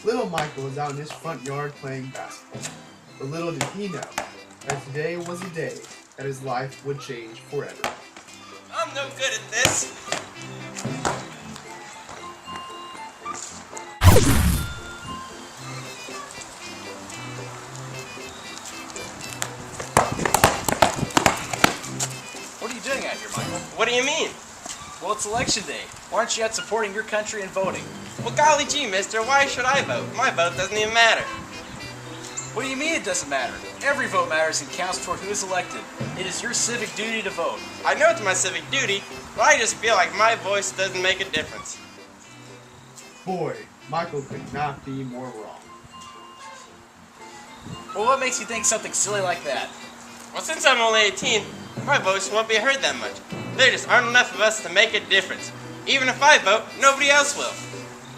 Little Michael was out in his front yard playing basketball. But little did he know that today was a day that his life would change forever. I'm no good at this. What are you doing out here, Michael? What do you mean? Well, it's election day. Why aren't you out supporting your country and voting? Well, golly gee, mister, why should I vote? My vote doesn't even matter. What do you mean it doesn't matter? Every vote matters and counts toward who is elected. It is your civic duty to vote. I know it's my civic duty, but I just feel like my voice doesn't make a difference. Boy, Michael could not be more wrong. Well, what makes you think something silly like that? Well, since I'm only 18, my voice won't be heard that much. There just aren't enough of us to make a difference. Even if I vote, nobody else will.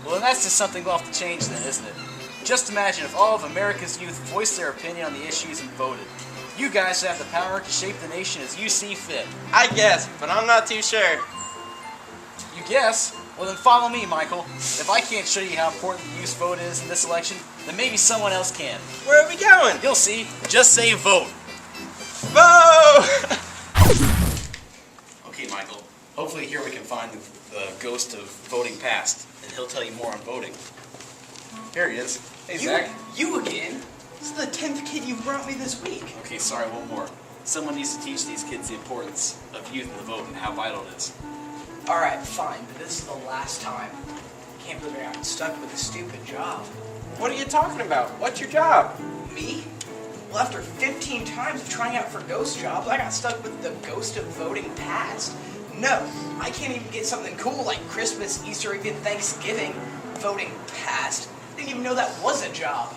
Well, then that's just something we'll have to change then, isn't it? Just imagine if all of America's youth voiced their opinion on the issues and voted. You guys have the power to shape the nation as you see fit. I guess, but I'm not too sure. You guess? Well, then follow me, Michael. If I can't show you how important the youth's vote is in this election, then maybe someone else can. Where are we going? You'll see. Just say vote. Vote! Okay, Michael. Hopefully here we can find the ghost of voting past, and he'll tell you more on voting. Here he is. Hey, Zach. You again? This is the 10th kid you brought me this week. Okay, sorry, one more. Someone needs to teach these kids the importance of youth in the vote and how vital it is. Alright, fine, but this is the last time. Can't believe I got stuck with a stupid job. What are you talking about? What's your job? Me? Well, after 15 times of trying out for ghost jobs, I got stuck with the ghost of voting past. No, I can't even get something cool like Christmas, Easter, even Thanksgiving voting past. I didn't even know that was a job.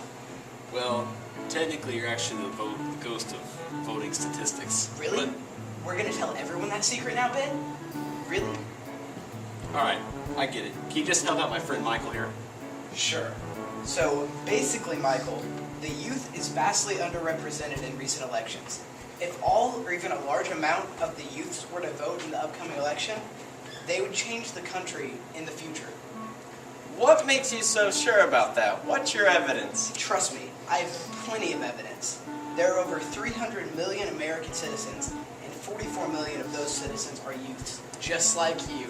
Well, technically you're actually the ghost of voting statistics. Really? We're gonna tell everyone that secret now, Ben? Really? Alright, I get it. Can you just help out my friend Michael here? Sure. So, basically, Michael, the youth is vastly underrepresented in recent elections. If all or even a large amount of the youths were to vote in the upcoming election, they would change the country in the future. What makes you so sure about that? What's your evidence? Trust me, I have plenty of evidence. There are over 300 million American citizens, and 44 million of those citizens are youths, just like you.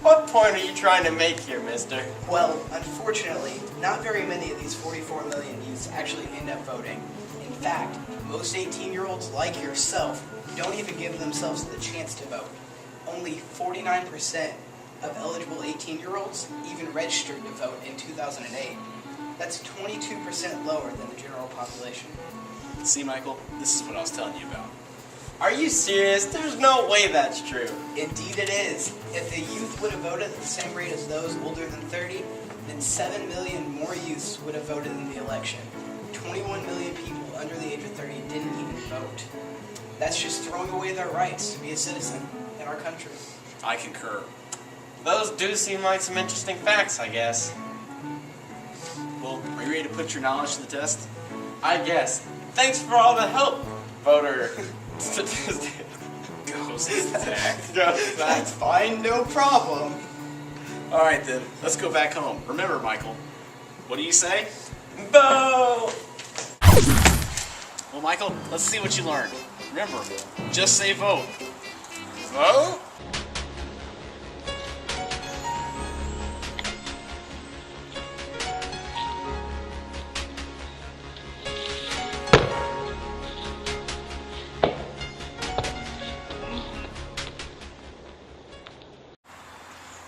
What point are you trying to make here, mister? Well, unfortunately, not very many of these 44 million youths actually end up voting. In fact, most 18-year-olds like yourself don't even give themselves the chance to vote. Only 49% of eligible 18-year-olds even registered to vote in 2008. That's 22% lower than the general population. See, Michael, this is what I was telling you about. Are you serious? There's no way that's true. Indeed it is. If the youth would have voted at the same rate as those older than 30, then 7 million more youths would have voted in the election. 21 million people under the age of 30 didn't even vote. That's just throwing away their rights to be a citizen in our country. I concur. Those do seem like some interesting facts, I guess. Well, are you ready to put your knowledge to the test? I guess. Thanks for all the help, voter statistic. Ghost Zach. That's fine, no problem. Alright then, let's go back home. Remember, Michael, what do you say? Vote! Well, Michael, let's see what you learned. Remember, just say vote. Vote?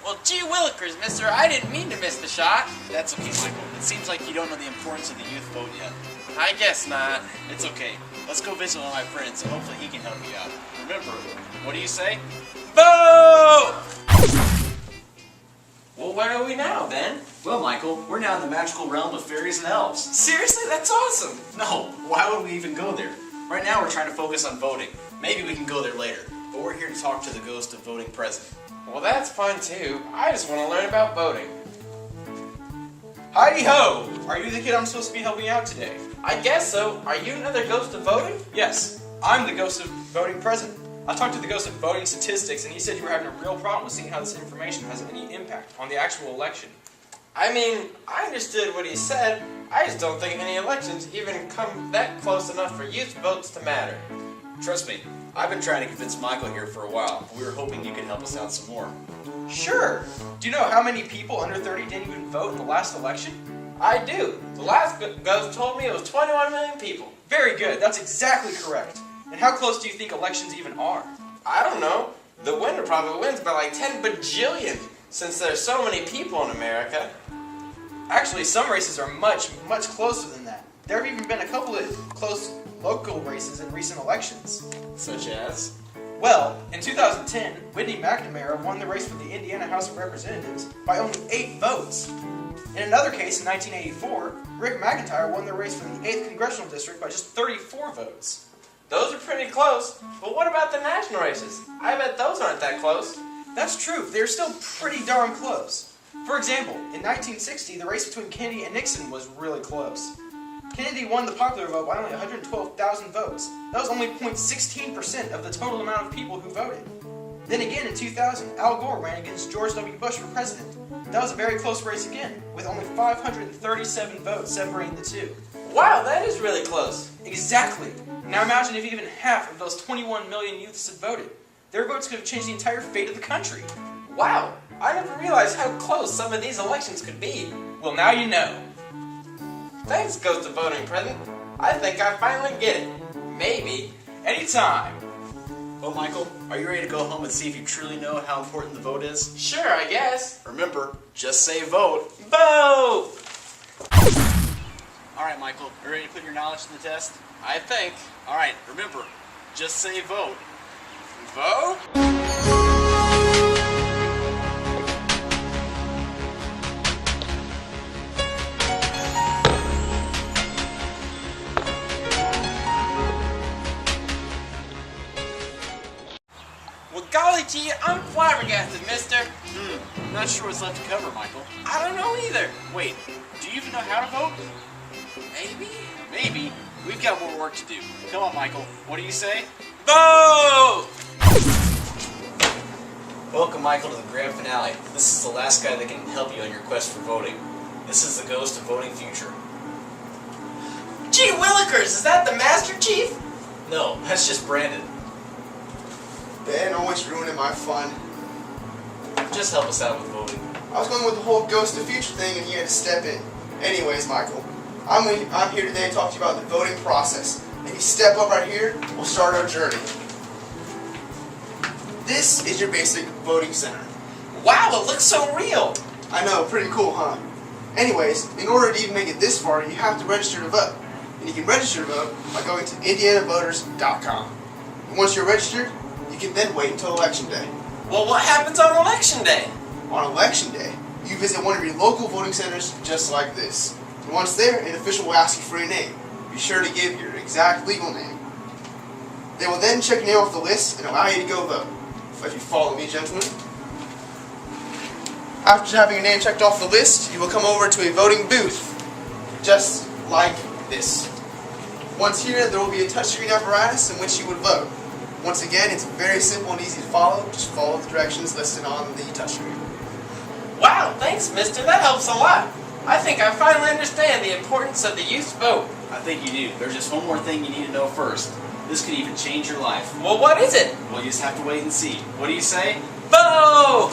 Well, gee willikers, mister, I didn't mean to miss the shot. That's okay, Michael. It seems like you don't know the importance of the youth vote yet. I guess not. It's okay. Let's go visit one of my friends, and hopefully he can help you out. Remember, what do you say? Vote! Well, where are we now, then? Well, Michael, we're now in the magical realm of fairies and elves. Seriously? That's awesome! No, why would we even go there? Right now we're trying to focus on voting. Maybe we can go there later, but we're here to talk to the ghost of voting present. Well, that's fun, too. I just want to learn about voting. Heidi-ho! Are you the kid I'm supposed to be helping out today? I guess so. Are you another ghost of voting? Yes, I'm the ghost of voting present. I talked to the ghost of voting statistics, and he said you were having a real problem with seeing how this information has any impact on the actual election. I mean, I understood what he said. I just don't think any elections even come that close enough for youth votes to matter. Trust me, I've been trying to convince Michael here for a while. We were hoping you could help us out some more. Sure. Do you know how many people under 30 didn't even vote in the last election? I do. The last ghost told me it was 21 million people. Very good. That's exactly correct. And how close do you think elections even are? I don't know. The winner probably wins by like 10 bajillion, since there's so many people in America. Actually, some races are much, much closer than that. There have even been a couple of close local races in recent elections. Such as? Well, in 2010, Whitney McNamara won the race for the Indiana House of Representatives by only 8 votes. In another case, in 1984, Rick McIntyre won the race for the 8th Congressional District by just 34 votes. Those are pretty close, but what about the national races? I bet those aren't that close. That's true, they're still pretty darn close. For example, in 1960, the race between Kennedy and Nixon was really close. Kennedy won the popular vote by only 112,000 votes. That was only 0.16% of the total amount of people who voted. Then again in 2000, Al Gore ran against George W. Bush for president. That was a very close race again, with only 537 votes separating the two. Wow, that is really close. Exactly. Now imagine if even half of those 21 million youths had voted. Their votes could have changed the entire fate of the country. Wow, I never realized how close some of these elections could be. Well, now you know. Thanks, Ghost of Voting President. I think I finally get it. Maybe. Anytime. Well, Michael, are you ready to go home and see if you truly know how important the vote is? Sure, I guess. Remember, just say vote. Vote! Alright, Michael, you ready to put your knowledge to the test? I think. Alright, remember, just say vote. Vote? Well, golly gee, I'm flabbergasted, mister. Not sure what's left to cover, Michael. I don't know either. Wait, do you even know how to vote? Maybe? Maybe. We've got more work to do. Come on, Michael. What do you say? Vote! Welcome, Michael, to the grand finale. This is the last guy that can help you on your quest for voting. This is the Ghost of Voting Future. Gee willikers, is that the Master Chief? No, that's just Brandon. Ben always ruining my fun. Just help us out with voting. I was going with the whole Ghost of Future thing and you had to step in. Anyways, Michael, I'm here today to talk to you about the voting process. If you step up right here, we'll start our journey. This is your basic voting center. Wow, it looks so real. I know, pretty cool, huh? Anyways, in order to even make it this far, you have to register to vote. And you can register to vote by going to indianavoters.com. And once you're registered, you can then wait until Election Day. Well, what happens on Election Day? On Election Day, you visit one of your local voting centers just like this. And once there, an official will ask you for your name. Be sure to give your exact legal name. They will then check your name off the list and allow you to go vote. If you follow me, gentlemen. After having your name checked off the list, you will come over to a voting booth. Just like this. Once here, there will be a touchscreen apparatus in which you would vote. Once again, it's very simple and easy to follow. Just follow the directions listed on the touchscreen. Wow, thanks, mister. That helps a lot. I think I finally understand the importance of the youth vote. I think you do. There's just one more thing you need to know first. This could even change your life. Well, what is it? Well, you just have to wait and see. What do you say? Vote!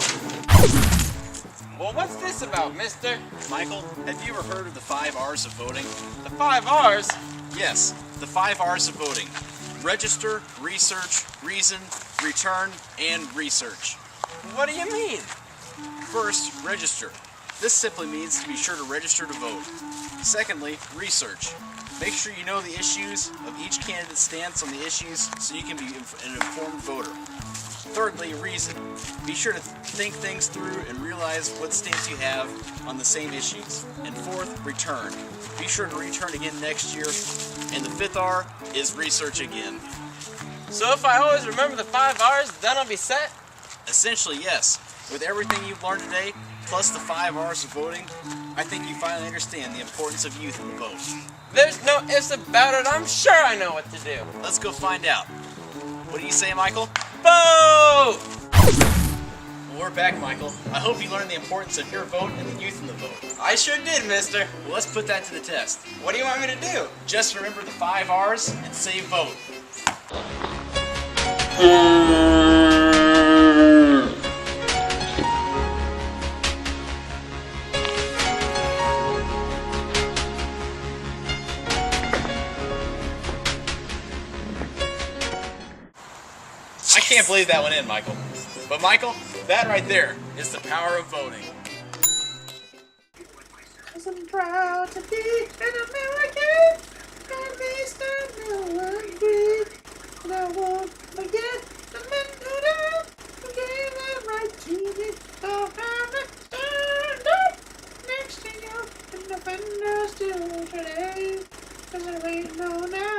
Well, what's this about, mister? Michael, have you ever heard of the 5 R's of voting? The 5 R's? Yes, the 5 R's of voting. Register, research, reason, return, and research. What do you mean? First, register. This simply means to be sure to register to vote. Secondly, research. Make sure you know the issues of each candidate's stance on the issues so you can be an informed voter. Thirdly, reason. Be sure to think things through and realize what stance you have on the same issues. And fourth, return. Be sure to return again next year. And the 5th R is research again. So if I always remember the 5 R's, then I'll be set? Essentially, yes. With everything you've learned today, plus the 5 R's of voting, I think you finally understand the importance of youth in the vote. There's no ifs about it. I'm sure I know what to do. Let's go find out. What do you say, Michael? Vote! we're back, Michael. I hope you learned the importance of your vote and the youth in the vote. I sure did, mister. Well, let's put that to the test. What do you want me to do? Just remember the 5 R's and say vote. I can't believe that went in, Michael. But Michael, that right there is the power of voting. 'Cause I'm proud to be an American, at least I know I'm free. And I won't forget the men who died, who gave their right to me. So I'm gonna stand up next to you and defend us till today. 'Cause there ain't no now.